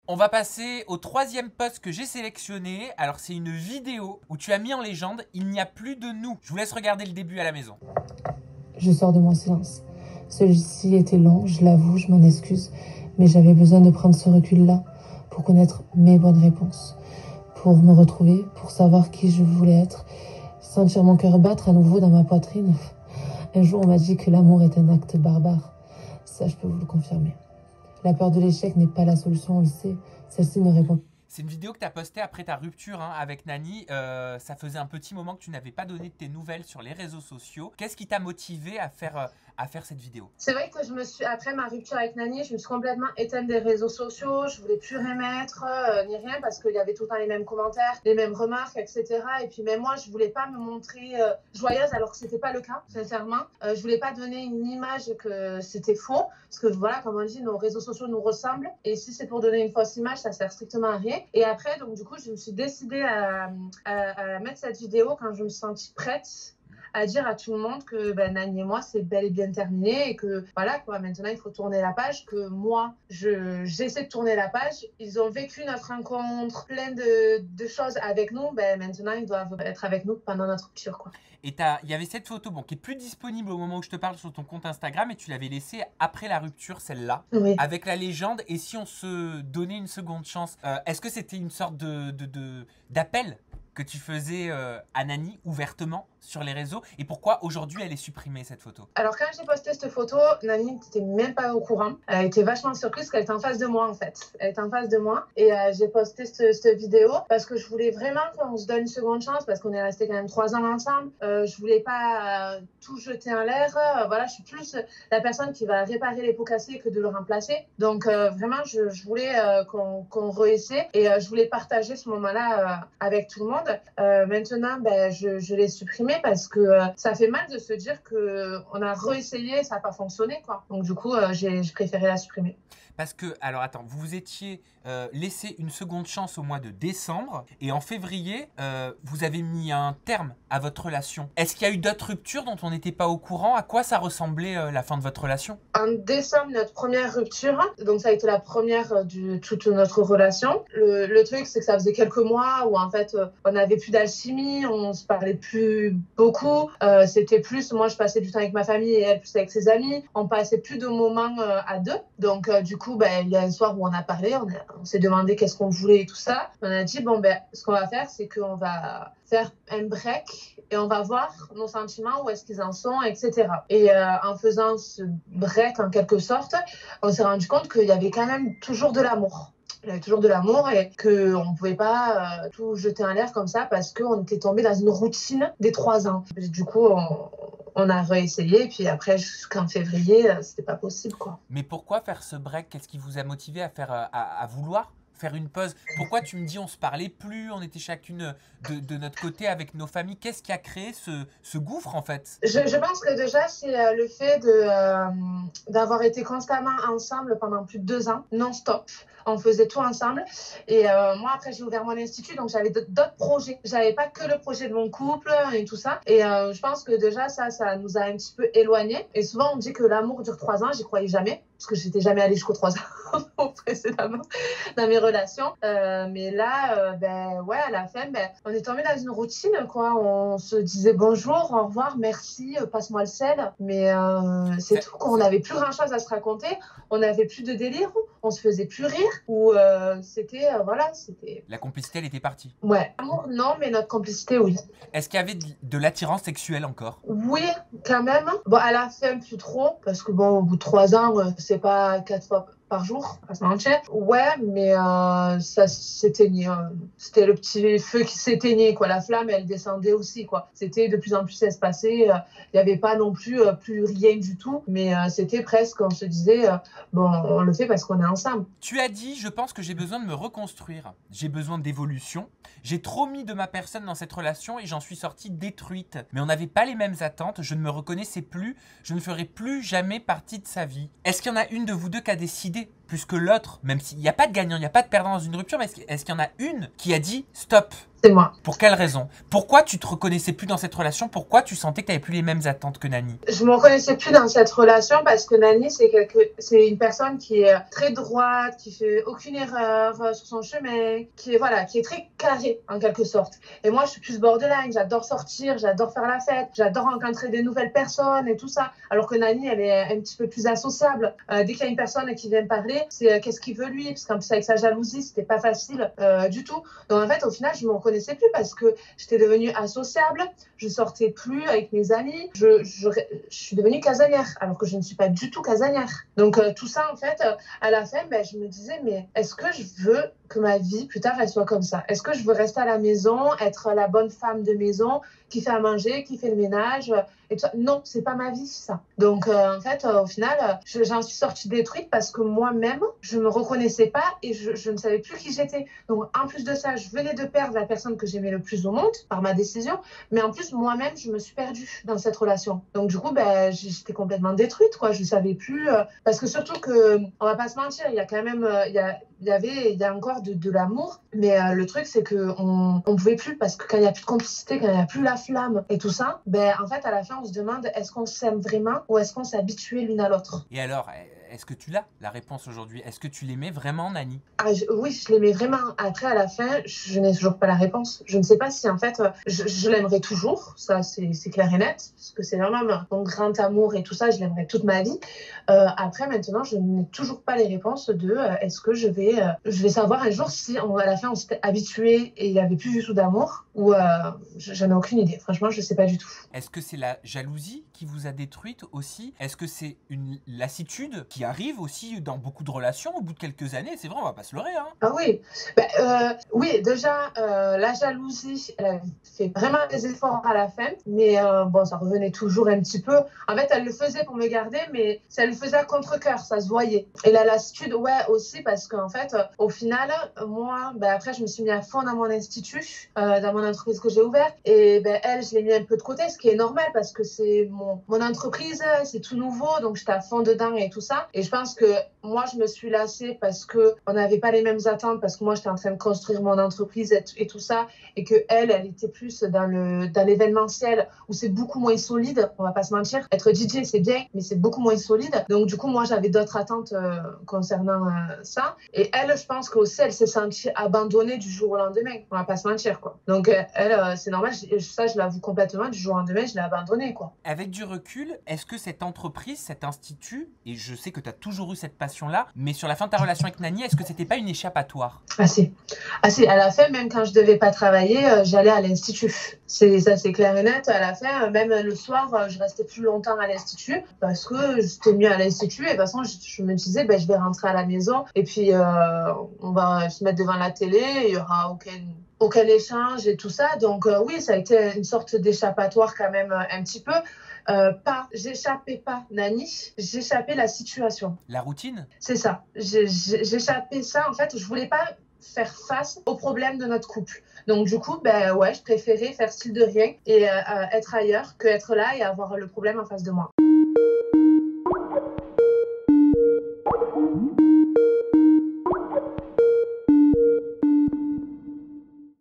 On va passer au troisième post que j'ai sélectionné. Alors c'est une vidéo où tu as mis en légende « Il n'y a plus de nous ». Je vous laisse regarder le début à la maison. Je sors de mon silence. Celui-ci était long, je l'avoue, je m'en excuse, mais j'avais besoin de prendre ce recul-là pour connaître mes bonnes réponses, pour me retrouver, pour savoir qui je voulais être, sentir mon cœur battre à nouveau dans ma poitrine. Un jour, on m'a dit que l'amour est un acte barbare. Ça, je peux vous le confirmer. La peur de l'échec n'est pas la solution, on le sait. Celle-ci ne répond pas. C'est une vidéo que tu as postée après ta rupture avec Nany. Ça faisait un petit moment que tu n'avais pas donné de tes nouvelles sur les réseaux sociaux. Qu'est-ce qui t'a motivé à faire cette vidéo? C'est vrai que après ma rupture avec Nany, je me suis complètement éteinte des réseaux sociaux. Je voulais plus rien mettre, ni rien, parce qu'il y avait tout le temps les mêmes commentaires, les mêmes remarques, etc. Et puis même moi, je voulais pas me montrer joyeuse, alors que c'était pas le cas, sincèrement. Je voulais pas donner une image que c'était faux, parce que voilà, comme on dit, nos réseaux sociaux nous ressemblent. Et si c'est pour donner une fausse image, ça sert strictement à rien. Et après, donc du coup, je me suis décidée à mettre cette vidéo quand je me sentis prête à dire à tout le monde que Nany et moi, c'est bel et bien terminé et que voilà, quoi, maintenant, il faut tourner la page, que moi, j'essaie de tourner la page. Ils ont vécu notre rencontre, plein de choses avec nous. Maintenant, ils doivent être avec nous pendant notre rupture, quoi. Et il y avait cette photo qui est plus disponible au moment où je te parle sur ton compte Instagram et tu l'avais laissée après la rupture, celle-là, oui. Avec la légende. Et si on se donnait une seconde chance, est-ce que c'était une sorte d'appel que tu faisais à Nany ouvertement sur les réseaux? Et pourquoi aujourd'hui elle est supprimée, cette photo? Alors quand j'ai posté cette photo, Nany n'était même pas au courant. Elle était vachement surprise qu'elle était en face de moi, en fait. Elle était en face de moi et j'ai posté cette vidéo parce que je voulais vraiment qu'on se donne une seconde chance, parce qu'on est resté quand même 3 ans ensemble. Je voulais pas tout jeter en l'air. Voilà, je suis plus la personne qui va réparer les pots cassés que de le remplacer. Donc vraiment, je voulais qu'on réessaie et je voulais partager ce moment-là avec tout le monde. Maintenant, je l'ai supprimé parce que ça fait mal de se dire qu'on a réessayé et ça n'a pas fonctionné, quoi. Donc du coup, j'ai préféré la supprimer. Parce que, alors attends, vous vous étiez laissé une seconde chance au mois de décembre et en février, vous avez mis un terme à votre relation. Est-ce qu'il y a eu d'autres ruptures dont on n'était pas au courant? À quoi ça ressemblait la fin de votre relation? En décembre, notre première rupture, donc ça a été la première de toute notre relation. Le truc, c'est que ça faisait quelques mois où en fait, on n'avait plus d'alchimie, on se parlait plus beaucoup. C'était plus, moi je passais du temps avec ma famille et elle plus avec ses amis. On passait plus de moments à deux. Donc du coup, il y a un soir où on a parlé, on s'est demandé qu'est-ce qu'on voulait et tout ça. On a dit, ce qu'on va faire, c'est qu'on va faire un break et on va voir nos sentiments, où est-ce qu'ils en sont, etc. Et en faisant ce break, en quelque sorte, on s'est rendu compte qu'il y avait quand même toujours de l'amour. Il y avait toujours de l'amour et qu'on ne pouvait pas tout jeter en l'air comme ça parce qu'on était tombé dans une routine des 3 ans. Et du coup, on a réessayé et puis après, jusqu'en février, c'était pas possible, quoi. Mais pourquoi faire ce break? Qu'est-ce qui vous a motivé à faire, à vouloir faire une pause? Pourquoi tu me dis on se parlait plus, on était chacune de notre côté avec nos familles? Qu'est-ce qui a créé ce gouffre, en fait? Je pense que déjà, c'est le fait d'avoir été constamment ensemble pendant plus de 2 ans, non-stop. On faisait tout ensemble. Et moi, après, j'ai ouvert mon institut, donc j'avais d'autres projets. J'avais pas que le projet de mon couple et tout ça. Et je pense que déjà, ça nous a un petit peu éloignés. Et souvent, on dit que l'amour dure 3 ans. J'y croyais jamais, parce que j'étais jamais allée jusqu'aux 3 ans précédemment dans mes relations. Mais là, ouais, à la fin, on est tombé dans une routine, quoi. On se disait bonjour, au revoir, merci, passe-moi le sel. Mais c'est tout, quoi. On n'avait plus grand-chose à se raconter. On n'avait plus de délire. On se faisait plus rire. Ou c'était, voilà, c'était... La complicité, elle était partie? Ouais. L'amour, non, mais notre complicité, oui. Est-ce qu'il y avait de l'attirance sexuelle encore? Oui, quand même. Bon, à la fin, plus trop. Parce que bon, au bout de 3 ans, c'est pas 4 fois par jour, pas se mentir. Ouais, mais ça s'éteignait. C'était le petit feu qui s'éteignait, quoi. La flamme, elle descendait aussi, quoi. C'était de plus en plus espacé. Il n'y avait pas non plus rien du tout. Mais c'était presque, on se disait, bon, on le fait parce qu'on est ensemble. Tu as dit, je pense que j'ai besoin de me reconstruire. J'ai besoin d'évolution. J'ai trop mis de ma personne dans cette relation et j'en suis sortie détruite. Mais on n'avait pas les mêmes attentes. Je ne me reconnaissais plus. Je ne ferai plus jamais partie de sa vie. Est-ce qu'il y en a une de vous deux qui a décidé plus que l'autre, même s'il n'y a pas de gagnant, il n'y a pas de perdant dans une rupture, mais est-ce qu'il y en a une qui a dit stop? C'est moi. Pour quelle raison? Pourquoi tu te reconnaissais plus dans cette relation? Pourquoi tu sentais que tu n'avais plus les mêmes attentes que Nani? Je me reconnaissais plus dans cette relation parce que Nani, c'est une personne qui est très droite, qui fait aucune erreur sur son chemin, qui est très carrée en quelque sorte. Et moi, je suis plus borderline. J'adore sortir, j'adore faire la fête, j'adore rencontrer des nouvelles personnes et tout ça. Alors que Nani, elle est un petit peu plus associable. Dès qu'il y a une personne qui vient me parler, c'est qu'est-ce qu'il veut lui, parce qu'en plus avec sa jalousie, c'était pas facile du tout. Donc en fait, au final, je me reconnaissais plus parce que j'étais devenue associable, je sortais plus avec mes amis, je suis devenue casanière alors que je ne suis pas du tout casanière. Donc tout ça en fait, à la fin, je me disais mais est-ce que je veux que ma vie plus tard elle soit comme ça? Est-ce que je veux rester à la maison, être la bonne femme de maison qui fait à manger, qui fait le ménage et tout ça? Non, c'est pas ma vie ça. Donc en fait, au final, j'en suis sortie détruite parce que moi-même, je me reconnaissais pas et je ne savais plus qui j'étais. Donc en plus de ça, je venais de perdre la personne que j'aimais le plus au monde par ma décision, mais en plus moi-même, je me suis perdue dans cette relation. Donc du coup, j'étais complètement détruite, quoi. Je savais plus parce que surtout que on va pas se mentir, il y a quand même il y a encore de l'amour, mais le truc c'est que on pouvait plus parce que quand il y a plus de complicité, quand il y a plus la flamme et tout ça, en fait à la fin on se demande est-ce qu'on s'aime vraiment ou est-ce qu'on s'est habitué l'une à l'autre. Et alors, est-ce que tu l'as, la réponse aujourd'hui? Est-ce que tu l'aimais vraiment, Nani? Oui, je l'aimais vraiment. Après, à la fin, je n'ai toujours pas la réponse. Je ne sais pas si, en fait, je l'aimerais toujours. Ça, c'est clair et net. Parce que c'est vraiment mon grand amour et tout ça. Je l'aimerais toute ma vie. Après, maintenant, je n'ai toujours pas les réponses de est-ce que je vais savoir un jour si, à la fin, on s'était habitué et il n'y avait plus du tout d'amour ou j'en ai aucune idée. Franchement, je ne sais pas du tout. Est-ce que c'est la jalousie qui vous a détruite aussi? Est-ce que c'est une lassitude qui arrive aussi dans beaucoup de relations au bout de quelques années? C'est vrai, on va pas se leurrer, hein. Ah oui, oui, déjà, la jalousie, elle a fait vraiment des efforts à la fin, mais ça revenait toujours un petit peu. En fait, elle le faisait pour me garder, mais elle le faisait à contre-cœur, ça se voyait. Et la lassitude, ouais, aussi, parce qu'en fait, au final, moi, après, je me suis mis à fond dans mon institut, dans mon entreprise que j'ai ouverte, et elle, je l'ai mis un peu de côté, ce qui est normal, parce que c'est mon entreprise, c'est tout nouveau, donc j'étais à fond dedans et tout ça. Et je pense que moi, je me suis lassée parce qu'on n'avait pas les mêmes attentes, parce que moi, j'étais en train de construire mon entreprise et tout ça, et que elle était plus dans l'événementiel, où c'est beaucoup moins solide, on va pas se mentir. Être DJ, c'est bien, mais c'est beaucoup moins solide. Donc, du coup, moi, j'avais d'autres attentes concernant ça. Et elle, je pense qu'aussi, elle s'est sentie abandonnée du jour au lendemain, on va pas se mentir, quoi. Donc, elle, c'est normal, ça, je l'avoue complètement, du jour au lendemain, je l'ai abandonnée, quoi. Avec du recul, est-ce que cette entreprise, cet institut, et je sais que tu as toujours eu cette passion-là, mais sur la fin de ta relation avec Nani, est-ce que c'était pas une échappatoire? Assez. À la fin, même quand je devais pas travailler, j'allais à l'institut. Ça, c'est clair et net. À la fin, même le soir, je restais plus longtemps à l'institut parce que j'étais mieux à l'institut. Et de toute façon, je me disais, je vais rentrer à la maison et puis on va se mettre devant la télé. Il y aura aucun échange et tout ça. Donc oui, ça a été une sorte d'échappatoire quand même un petit peu. J'échappais pas Nani, j'échappais la situation. La routine? C'est ça. J'échappais ça. En fait, je voulais pas faire face aux problèmes de notre couple. Donc du coup, je préférais faire style de rien et être ailleurs que être là et avoir le problème en face de moi.